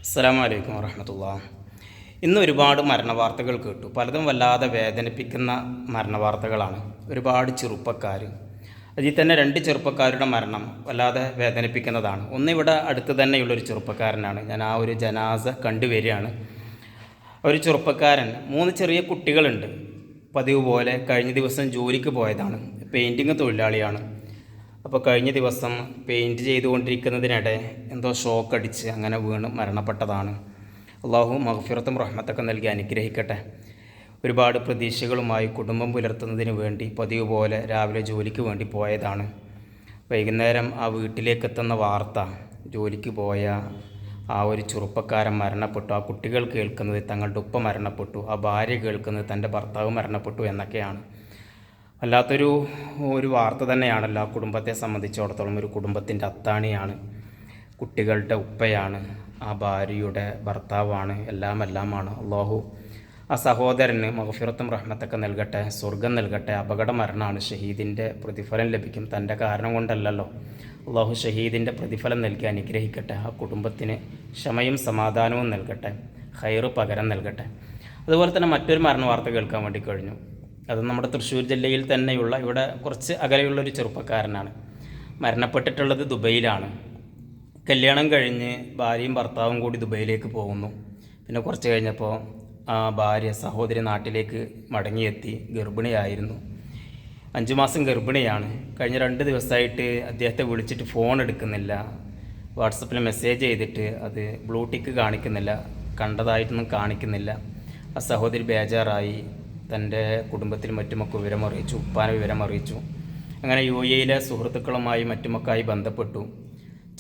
അസ്സലാമു അലൈക്കും വറഹ്മത്തുള്ളാഹി. ഇന്ന് ഒരുപാട് മരണവാർത്തകൾ കേട്ടു. പലതും വല്ലാതെ വേദനിപ്പിക്കുന്ന മരണവാർത്തകളാണ്. ഒരുപാട് ചെറുപ്പക്കാർ, അതിൽ തന്നെ 2 ചെറുപ്പക്കാരുടെ മരണം വല്ലാതെ വേദനിപ്പിക്കുന്നതാണ്. ഒന്നിവിടെ അടുത്ത് തന്നെയുള്ളൊരു ചെറുപ്പക്കാരനാണ്. ഞാൻ ആ ഒരു ജനാസ കണ്ടുവരികയാണ്. ഒരു ചെറുപ്പക്കാരൻ, 3 ചെറിയ കുട്ടികളുണ്ട്. പതിവ് പോലെ കഴിഞ്ഞ ദിവസം ജോലിക്ക് പോയതാണ്. പെയിൻറ്റിങ് തൊഴിലാളിയാണ്. അപ്പോൾ കഴിഞ്ഞ ദിവസം പെയിൻറ്റ് ചെയ്തുകൊണ്ടിരിക്കുന്നതിനിടെ എന്തോ ഷോക്ക് അടിച്ച് അങ്ങനെ വീണ് മരണപ്പെട്ടതാണ്. അള്ളാഹു മഗ്ഫിറത്തും റഹ്മത്തൊക്കെ നൽകി അനുഗ്രഹിക്കട്ടെ. ഒരുപാട് പ്രതീക്ഷകളുമായി കുടുംബം പുലർത്തുന്നതിന് വേണ്ടി പതിവ് പോലെ രാവിലെ ജോലിക്ക് വേണ്ടി പോയതാണ്. വൈകുന്നേരം ആ വീട്ടിലേക്ക് എത്തുന്ന വാർത്ത, ജോലിക്ക് പോയ ആ ഒരു ചെറുപ്പക്കാരൻ മരണപ്പെട്ടു. ആ കുട്ടികൾ കേൾക്കുന്നത് തങ്ങളുടെ ഉപ്പ മരണപ്പെട്ടു, ആ ഭാര്യ കേൾക്കുന്നത് തൻ്റെ ഭർത്താവ് മരണപ്പെട്ടു എന്നൊക്കെയാണ്. വല്ലാത്തൊരു വാർത്ത തന്നെയാണല്ലോ. ആ കുടുംബത്തെ സംബന്ധിച്ചിടത്തോളം ഒരു കുടുംബത്തിൻ്റെ അത്താണിയാണ്, കുട്ടികളുടെ ഉപ്പയാണ്, ആ ഭാര്യയുടെ ഭർത്താവാണ്, എല്ലാമാണ്. അള്ളാഹു ആ സഹോദരന് മഗ്ഫിറത്തും റഹ്മത്തൊക്കെ നൽകട്ടെ, സ്വർഗം നൽകട്ടെ. അപകട മരണമാണ്, ഷഹീദിൻ്റെ പ്രതിഫലം ലഭിക്കും. തൻ്റെ കാരണം കൊണ്ടല്ലല്ലോ. അള്ളാഹു ഷഹീദിൻ്റെ പ്രതിഫലം നൽകി അനുഗ്രഹിക്കട്ടെ. ആ കുടുംബത്തിന് ക്ഷമയും സമാധാനവും നൽകട്ടെ, ഖൈറ് പകരം നൽകട്ടെ. അതുപോലെ തന്നെ മറ്റൊരു മരണ വാർത്ത കേൾക്കാൻ വേണ്ടി കഴിഞ്ഞു. അത് നമ്മുടെ തൃശ്ശൂർ ജില്ലയിൽ തന്നെയുള്ള, ഇവിടെ കുറച്ച് അകലെയുള്ളൊരു ചെറുപ്പക്കാരനാണ്. മരണപ്പെട്ടിട്ടുള്ളത് ദുബൈയിലാണ്. കല്യാണം കഴിഞ്ഞ് ഭാര്യയും ഭർത്താവും കൂടി ദുബൈയിലേക്ക് പോകുന്നു. പിന്നെ കുറച്ച് കഴിഞ്ഞപ്പോൾ ആ ഭാര്യ സഹോദരി നാട്ടിലേക്ക് മടങ്ങിയെത്തി. ഗർഭിണിയായിരുന്നു, 5 മാസം ഗർഭിണിയാണ്. കഴിഞ്ഞ 2 ദിവസമായിട്ട് അദ്ദേഹത്തെ വിളിച്ചിട്ട് ഫോൺ എടുക്കുന്നില്ല. വാട്സപ്പിൽ മെസ്സേജ് ചെയ്തിട്ട് അത് ബ്ലൂ ടിക്ക് കാണിക്കുന്നില്ല, കണ്ടതായിട്ടൊന്നും കാണിക്കുന്നില്ല. ആ സഹോദരി ബേജാറായി. തൻ്റെ കുടുംബത്തിൽ മറ്റുമൊക്കെ വിവരമറിയിച്ചു, ഉപ്പാനെ വിവരമറിയിച്ചു. അങ്ങനെ UAE സുഹൃത്തുക്കളുമായി മറ്റുമൊക്കെയായി ബന്ധപ്പെട്ടു.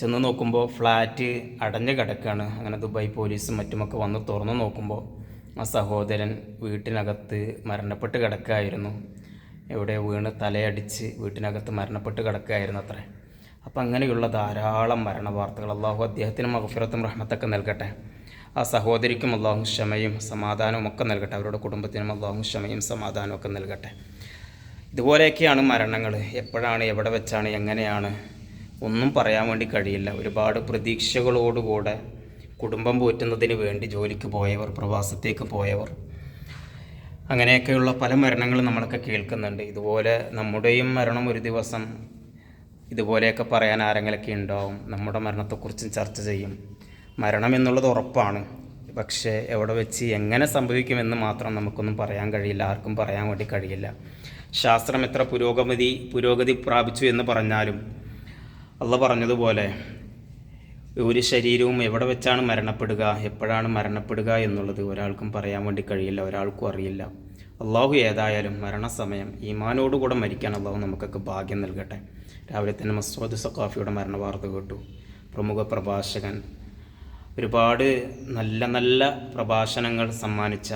ചെന്ന് നോക്കുമ്പോൾ ഫ്ലാറ്റ് അടഞ്ഞു കിടക്കുകയാണ്. അങ്ങനെ ദുബായ് പോലീസും മറ്റുമൊക്കെ വന്ന് തുറന്നു നോക്കുമ്പോൾ ആ സഹോദരൻ വീട്ടിനകത്ത് മരണപ്പെട്ട് കിടക്കുകയായിരുന്നു. എവിടെ വീണ് തലയടിച്ച് വീട്ടിനകത്ത് മരണപ്പെട്ട് കിടക്കുകയായിരുന്നു അത്രേ. അപ്പം അങ്ങനെയുള്ള ധാരാളം മരണ വാർത്തകൾ. അള്ളാഹു അദ്ദേഹത്തിന് മഗ്ഫിറത്തും റഹ്മത്തൊക്കെ നൽകട്ടെ. ആ സഹോദരിക്കും അള്ളാഹു ക്ഷമയും സമാധാനവും ഒക്കെ നൽകട്ടെ. അവരുടെ കുടുംബത്തിനും അള്ളാഹു ക്ഷമയും സമാധാനവും ഒക്കെ നൽകട്ടെ. ഇതുപോലെയൊക്കെയാണ് മരണങ്ങൾ. എപ്പോഴാണ്, എവിടെ വെച്ചാണ്, എങ്ങനെയാണ് ഒന്നും പറയാൻ വേണ്ടി കഴിയില്ല. ഒരുപാട് പ്രതീക്ഷകളോടുകൂടെ കുടുംബം പോറ്റുന്നതിന് വേണ്ടി ജോലിക്ക് പോയവർ, പ്രവാസത്തേക്ക് പോയവർ, അങ്ങനെയൊക്കെയുള്ള പല മരണങ്ങളും നമ്മളൊക്കെ കേൾക്കുന്നുണ്ട്. ഇതുപോലെ നമ്മുടെയും മരണം ഒരു ദിവസം ഇതുപോലെയൊക്കെ പറയാൻ ആരെങ്കിലൊക്കെ ഉണ്ടാവും. നമ്മുടെ മരണത്തെക്കുറിച്ചും ചർച്ച ചെയ്യും. മരണം എന്നുള്ളത് ഉറപ്പാണ്. പക്ഷേ എവിടെ വെച്ച് എങ്ങനെ സംഭവിക്കുമെന്ന് മാത്രം നമുക്കൊന്നും പറയാൻ കഴിയില്ല, ആർക്കും പറയാൻ വേണ്ടി കഴിയില്ല. ശാസ്ത്രം എത്ര പുരോഗതി പ്രാപിച്ചു എന്ന് പറഞ്ഞാലും അള്ളാഹ് പറഞ്ഞതുപോലെ ഒരു ശരീരവും എവിടെ വെച്ചാണ് മരണപ്പെടുക, എപ്പോഴാണ് മരണപ്പെടുക എന്നുള്ളത് ഒരാൾക്കും പറയാൻ വേണ്ടി കഴിയില്ല, ഒരാൾക്കും അറിയില്ല. അള്ളാഹു ഏതായാലും മരണസമയം ഈമാനോടുകൂടെ മരിക്കാൻ അള്ളാഹു നമുക്കൊക്കെ ഭാഗ്യം നൽകട്ടെ. രാവിലെ തന്നെ മസ്ഊദ് സഖാഫിയുടെ മരണവാർത്ത കേട്ടു. പ്രമുഖ പ്രഭാഷകൻ, ഒരുപാട് നല്ല പ്രഭാഷണങ്ങൾ സമ്മാനിച്ച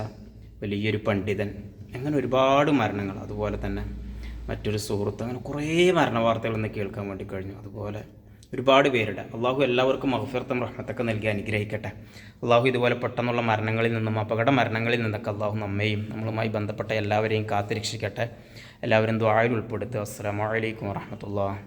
വലിയൊരു പണ്ഡിതൻ, അങ്ങനെ ഒരുപാട് മരണങ്ങൾ. അതുപോലെ തന്നെ മറ്റൊരു സുഹൃത്ത്, അങ്ങനെ കുറേ മരണവാർത്തകൾ ഇന്ന് കേൾക്കാൻ വേണ്ടി കഴിഞ്ഞു. അതുപോലെ ഒരുപാട് പേരുടെ അള്ളാഹു എല്ലാവർക്കും മഗ്ഫിറത്തും റഹ്മത്തൊക്കെ നൽകി അനുഗ്രഹിക്കട്ടെ. അള്ളാഹു ഇതുപോലെ പെട്ടെന്നുള്ള മരണങ്ങളിൽ നിന്നും അപകട മരണങ്ങളിൽ നിന്നൊക്കെ അള്ളാഹു നമ്മയും നമ്മളുമായി ബന്ധപ്പെട്ട എല്ലാവരെയും കാത്തുരക്ഷിക്കട്ടെ. എല്ലാവരും ദുആയിൽ ഉൾപ്പെടുത്തുക. അസ്സലാമു അലൈക്കും വറഹ്മത്തുള്ളാഹി.